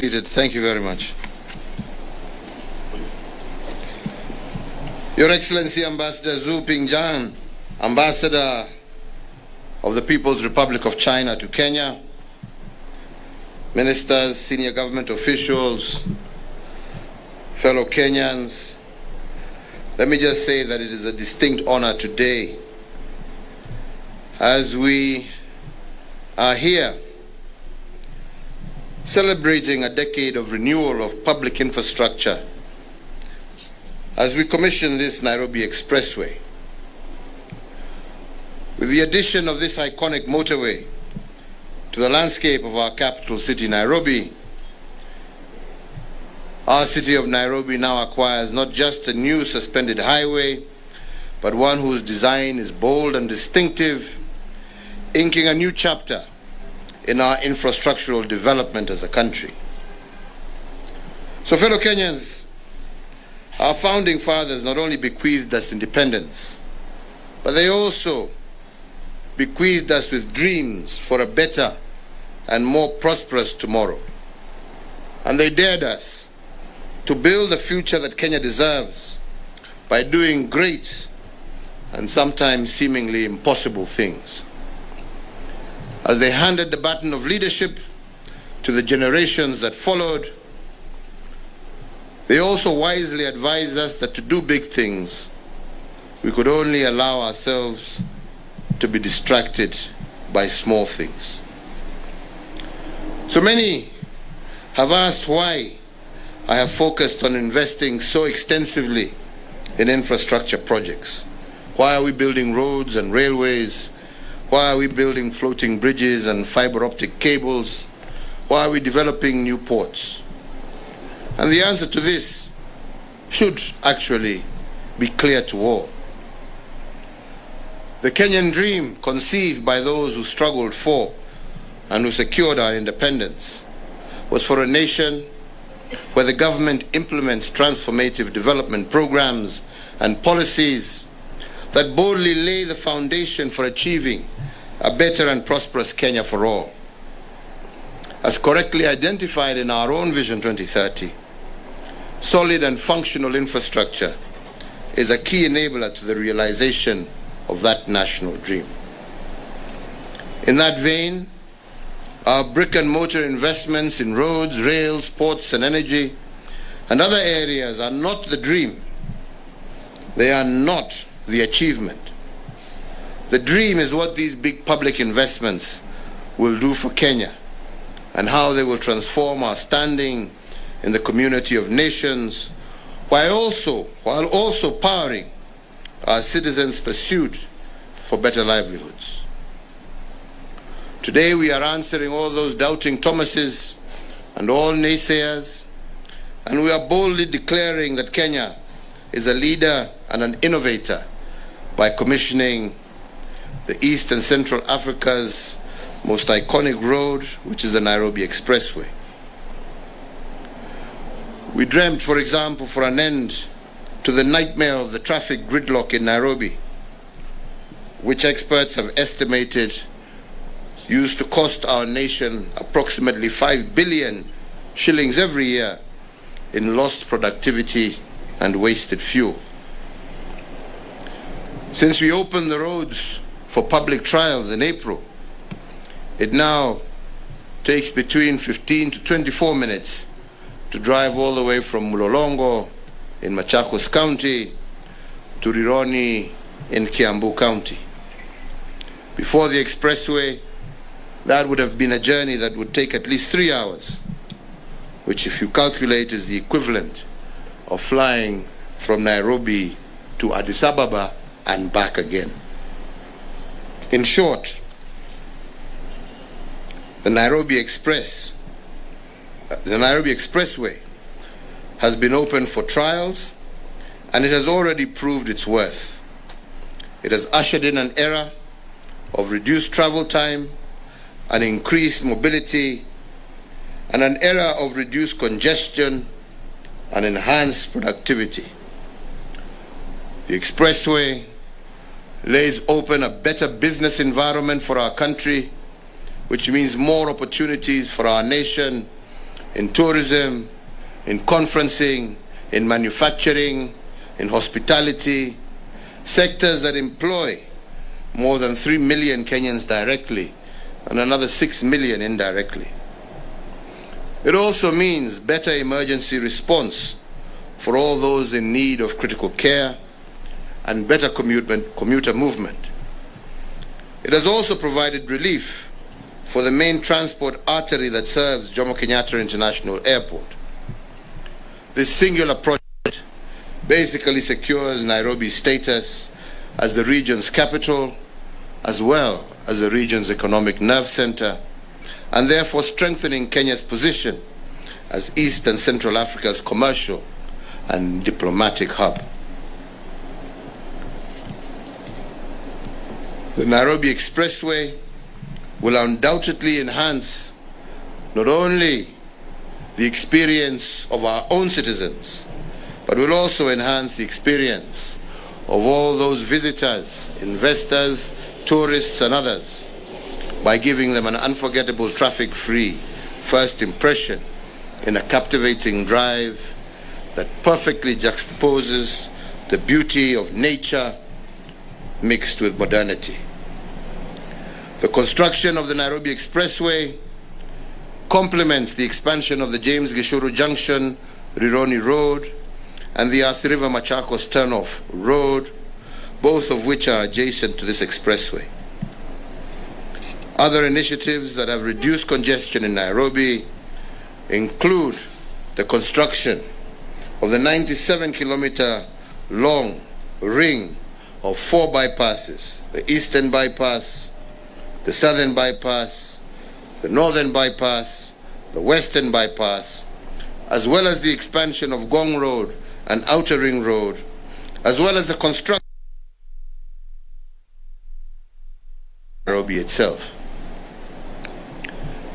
completed. Thank you very much. Your Excellency Ambassador Zhu Pingjian, Ambassador of the People's Republic of China to Kenya, ministers, senior government officials, fellow Kenyans, let me just say that it is a distinct honor today as we are here celebrating a decade of renewal of public infrastructure as we commission this Nairobi Expressway. With the addition of this iconic motorway to the landscape of our capital city, Nairobi, our city of Nairobi now acquires not just a new suspended highway, but one whose design is bold and distinctive, inking a new chapter in our infrastructural development as a country. So, fellow Kenyans, our founding fathers not only bequeathed us independence, but they also bequeathed us with dreams for a better and more prosperous tomorrow. And they dared us to build a future that Kenya deserves by doing great and sometimes seemingly impossible things. As they handed the baton of leadership to the generations that followed, they also wisely advised us that to do big things, we could only allow ourselves to be distracted by small things. So many have asked why I have focused on investing so extensively in infrastructure projects. Why are we building roads and railways? Why are we building floating bridges and fiber optic cables? Why are we developing new ports? And the answer to this should actually be clear to all. The Kenyan dream, conceived by those who struggled for and who secured our independence, was for a nation where the government implements transformative development programs and policies that boldly lay the foundation for achieving a better and prosperous Kenya for all. As correctly identified in our own Vision 2030, solid and functional infrastructure is a key enabler to the realization of that national dream. In that vein, our brick and mortar investments in roads, rails, ports and energy and other areas are not the dream. They are not the achievement. The dream is what these big public investments will do for Kenya and how they will transform our standing in the community of nations while also powering our citizens' pursuit for better livelihoods. Today we are answering all those doubting Thomases and all naysayers, and we are boldly declaring that Kenya is a leader and an innovator by commissioning the East and Central Africa's most iconic road, which is the Nairobi Expressway. We dreamt, for example, for an end to the nightmare of the traffic gridlock in Nairobi, which experts have estimated used to cost our nation approximately 5 billion shillings every year in lost productivity and wasted fuel. Since we opened the roads for public trials in April, it now takes between 15 to 24 minutes to drive all the way from Mulolongo in Machakos County to Rironi in Kiambu County. Before the expressway, that would have been a journey that would take at least 3 hours, which if you calculate is the equivalent of flying from Nairobi to Addis Ababa and back again. In short, the Nairobi Expressway has been open for trials and it has already proved its worth. It has ushered in an era of reduced travel time, an increased mobility, and an era of reduced congestion and enhanced productivity. The expressway lays open a better business environment for our country, which means more opportunities for our nation in tourism, in conferencing, in manufacturing, in hospitality, sectors that employ more than 3 million Kenyans directly and another 6 million indirectly. It also means better emergency response for all those in need of critical care and better commuter movement. It has also provided relief for the main transport artery that serves Jomo Kenyatta International Airport. This singular project basically secures Nairobi's status as the region's capital, as well as the region's economic nerve center, and therefore strengthening Kenya's position as East and Central Africa's commercial and diplomatic hub. The Nairobi Expressway will undoubtedly enhance not only the experience of our own citizens, but will also enhance the experience of all those visitors, investors, tourists, and others by giving them an unforgettable traffic-free first impression in a captivating drive that perfectly juxtaposes the beauty of nature mixed with modernity. The construction of the Nairobi Expressway complements the expansion of the James Gishuru Junction, Rironi Road, and the Athi River Machakos Turnoff Road, both of which are adjacent to this expressway. Other initiatives that have reduced congestion in Nairobi include the construction of the 97-kilometer long ring of 4 bypasses: the Eastern Bypass, the Southern Bypass, the Northern Bypass, the Western Bypass, as well as the expansion of Gong Road and Outer Ring Road, as well as the construction of Nairobi itself.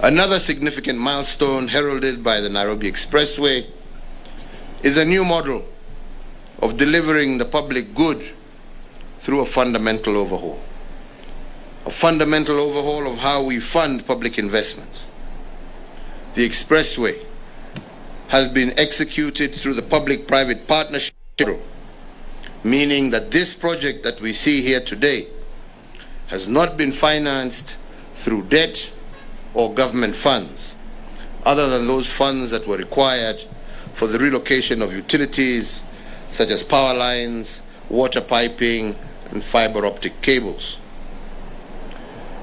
Another significant milestone heralded by the Nairobi Expressway is a new model of delivering the public good through a fundamental overhaul. A fundamental overhaul of how we fund public investments. The expressway has been executed through the public-private partnership, meaning that this project that we see here today has not been financed through debt or government funds, other than those funds that were required for the relocation of utilities such as power lines, water piping, and fiber optic cables.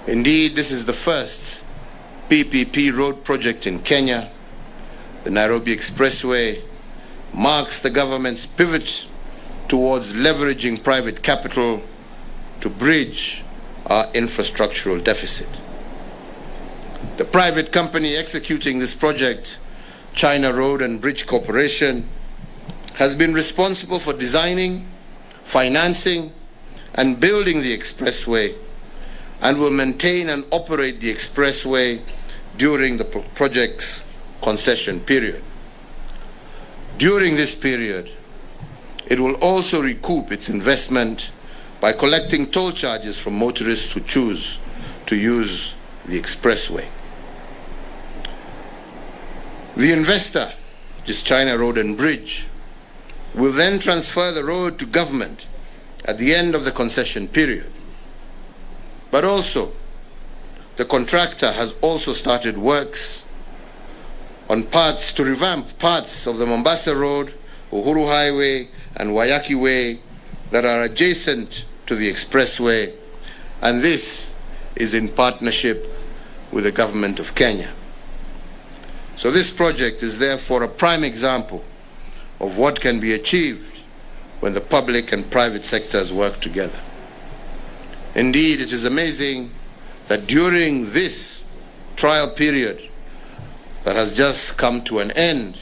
Indeed, this is the first PPP road project in Kenya. The Nairobi Expressway marks the government's pivot towards leveraging private capital to bridge our infrastructural deficit. The private company executing this project, China Road and Bridge Corporation, has been responsible for designing, financing, and building the expressway, and will maintain and operate the expressway during the project's concession period. During this period, it will also recoup its investment by collecting toll charges from motorists who choose to use the expressway. The investor, which is China Road and Bridge, will then transfer the road to government at the end of the concession period. But also, the contractor has also started works on parts to revamp parts of the Mombasa Road, Uhuru Highway, and Wayaki Way that are adjacent to the expressway, and this is in partnership with the government of Kenya. So this project is therefore a prime example of what can be achieved when the public and private sectors work together. Indeed, it is amazing that during this trial period that has just come to an end,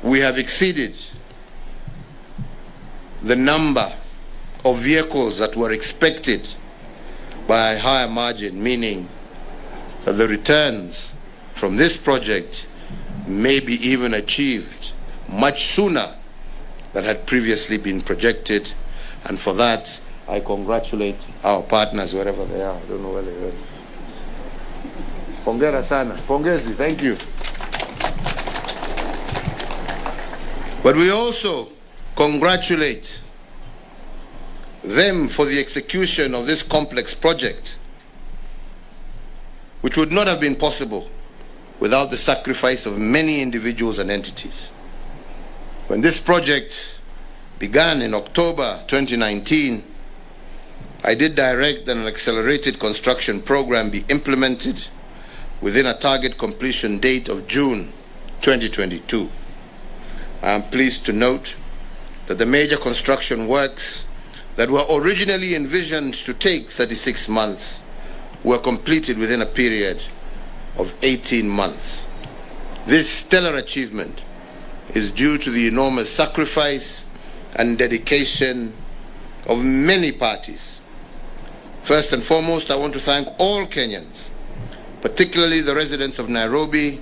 we have exceeded the number of vehicles that were expected by a higher margin, meaning that the returns from this project may be even achieved much sooner than had previously been projected, and for that I congratulate our partners wherever they are. I don't know where they are. Hongera sana. Pongezi, thank you. But we also congratulate them for the execution of this complex project, which would not have been possible without the sacrifice of many individuals and entities. When this project began in October 2019, I did direct that an accelerated construction program be implemented within a target completion date of June 2022. I am pleased to note that the major construction works that were originally envisioned to take 36 months were completed within a period of 18 months. This stellar achievement is due to the enormous sacrifice and dedication of many parties. First and foremost, I want to thank all Kenyans, particularly the residents of Nairobi,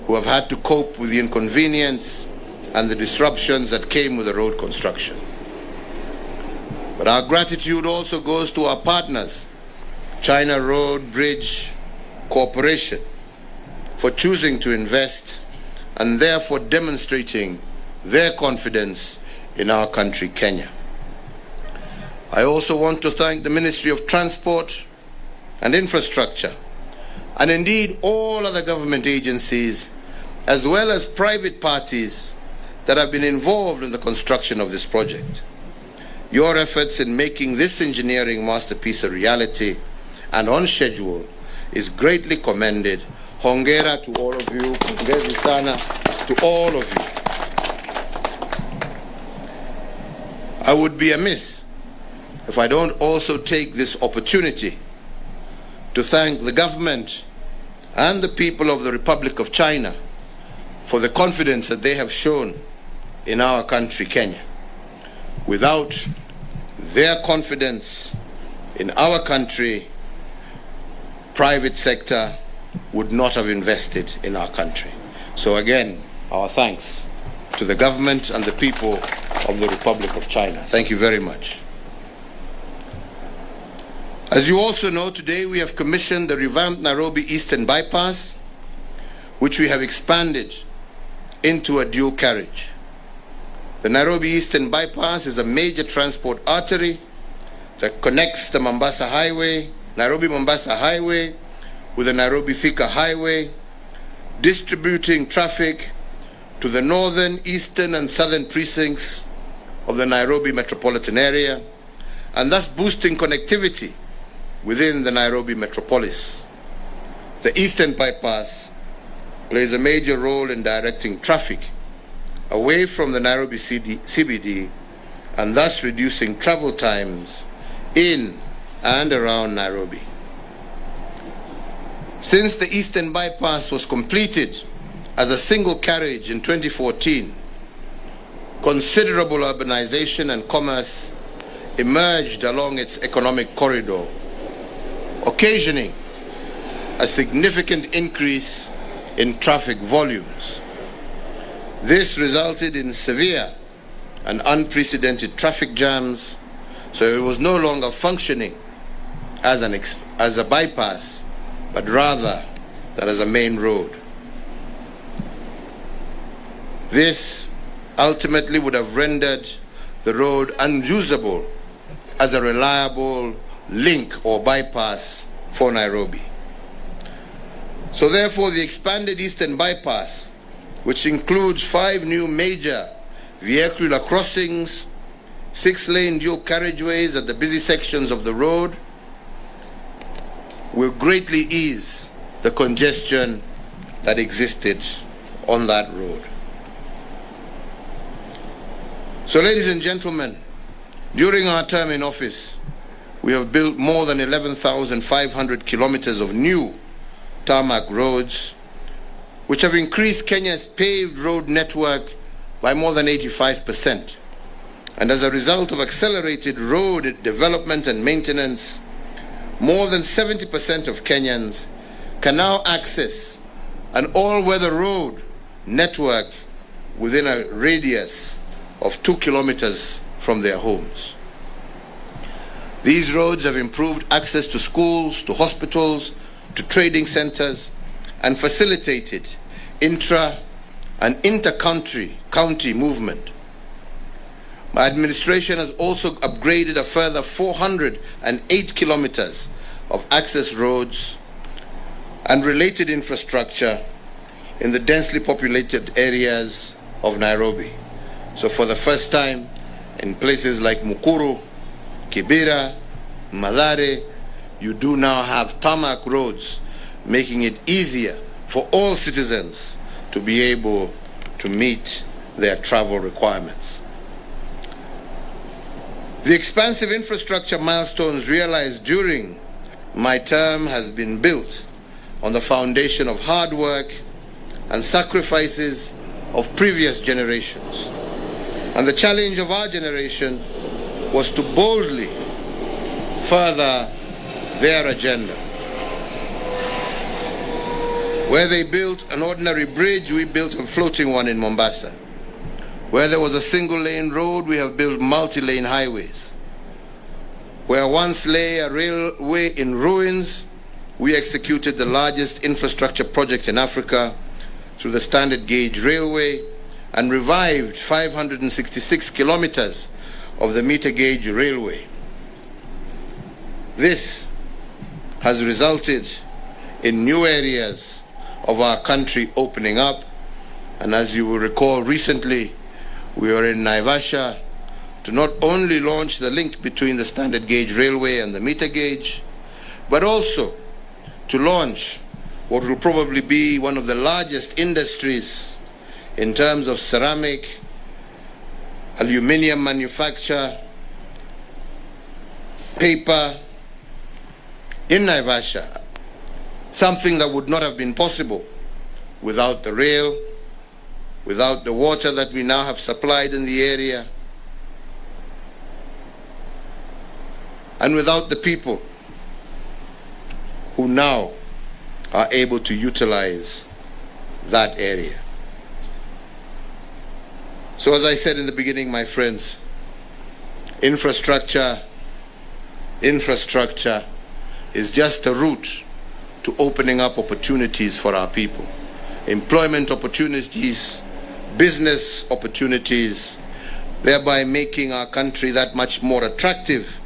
who have had to cope with the inconvenience and the disruptions that came with the road construction. But our gratitude also goes to our partners, China Road Bridge Corporation, for choosing to invest and therefore demonstrating their confidence in our country, Kenya. I also want to thank the Ministry of Transport and Infrastructure, and indeed all other government agencies, as well as private parties that have been involved in the construction of this project. Your efforts in making this engineering masterpiece a reality and on schedule is greatly commended. Hongera to all of you. Pongezi sana to all of you. I would be amiss if I don't also take this opportunity to thank the government and the people of the Republic of China for the confidence that they have shown in our country, Kenya. Without their confidence in our country, private sector would not have invested in our country. So again, our thanks to the government and the people of the Republic of China. Thank you very much. As you also know, today we have commissioned the revamped Nairobi Eastern Bypass, which we have expanded into a dual carriage. The Nairobi Eastern Bypass is a major transport artery that connects the Mombasa Highway, Nairobi-Mombasa Highway, with the Nairobi-Thika Highway, distributing traffic to the northern, eastern, and southern precincts of the Nairobi metropolitan area, and thus boosting connectivity within the Nairobi metropolis. The Eastern Bypass plays a major role in directing traffic away from the Nairobi CBD and thus reducing travel times in and around Nairobi. Since the Eastern Bypass was completed as a single carriage in 2014, considerable urbanization and commerce emerged along its economic corridor, occasioning a significant increase in traffic volumes. This resulted in severe and unprecedented traffic jams, so it was no longer functioning as a bypass, but rather that as a main road. This ultimately would have rendered the road unusable as a reliable link or bypass for Nairobi. So therefore, the expanded Eastern Bypass, which includes 5 new major vehicular crossings, 6-lane dual carriageways at the busy sections of the road, will greatly ease the congestion that existed on that road. So, ladies and gentlemen, during our term in office, we have built more than 11,500 kilometers of new tarmac roads, which have increased Kenya's paved road network by more than 85%. And as a result of accelerated road development and maintenance, more than 70% of Kenyans can now access an all-weather road network within a radius of 2 kilometers from their homes. These roads have improved access to schools, to hospitals, to trading centers and facilitated intra and inter-county movement. My administration has also upgraded a further 408 kilometers of access roads and related infrastructure in the densely populated areas of Nairobi. So for the first time, in places like Mukuru, Kibera, Mathare, you do now have tarmac roads, making it easier for all citizens to be able to meet their travel requirements. The expansive infrastructure milestones realized during my term has been built on the foundation of hard work and sacrifices of previous generations. And the challenge of our generation was to boldly further their agenda. Where they built an ordinary bridge, we built a floating one in Mombasa. Where there was a single-lane road, we have built multi-lane highways. Where once lay a railway in ruins, we executed the largest infrastructure project in Africa through the standard gauge railway and revived 566 kilometers of the meter gauge railway. This has resulted in new areas of our country opening up, and as you will recall, recently we were in Naivasha to not only launch the link between the standard gauge railway and the meter gauge, but also to launch what will probably be one of the largest industries in terms of ceramic, aluminium manufacture, paper in Naivasha, something that would not have been possible without the rail, without the water that we now have supplied in the area, and without the people who now are able to utilize that area. So as I said in the beginning, my friends, infrastructure is just a route to opening up opportunities for our people. Employment opportunities, business opportunities, thereby making our country that much more attractive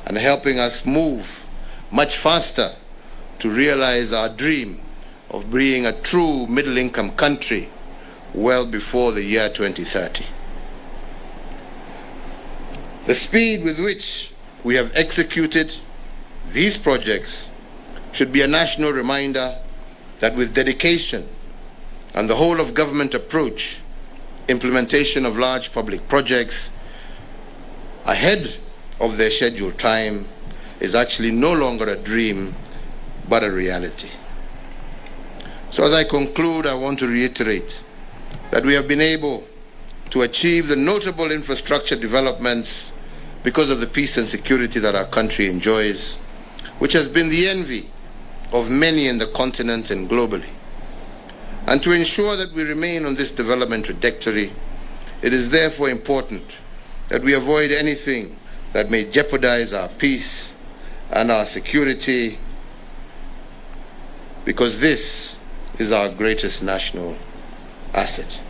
and helping us move much faster to realize our dream of being a true middle-income country well before the year 2030. The speed with which we have executed these projects should be a national reminder that with dedication and the whole of government approach, implementation of large public projects ahead of their scheduled time is actually no longer a dream, but a reality. So as I conclude, I want to reiterate that we have been able to achieve the notable infrastructure developments because of the peace and security that our country enjoys, which has been the envy of many in the continent and globally. And to ensure that we remain on this development trajectory, it is therefore important that we avoid anything that may jeopardize our peace and our security, because this is our greatest national asset.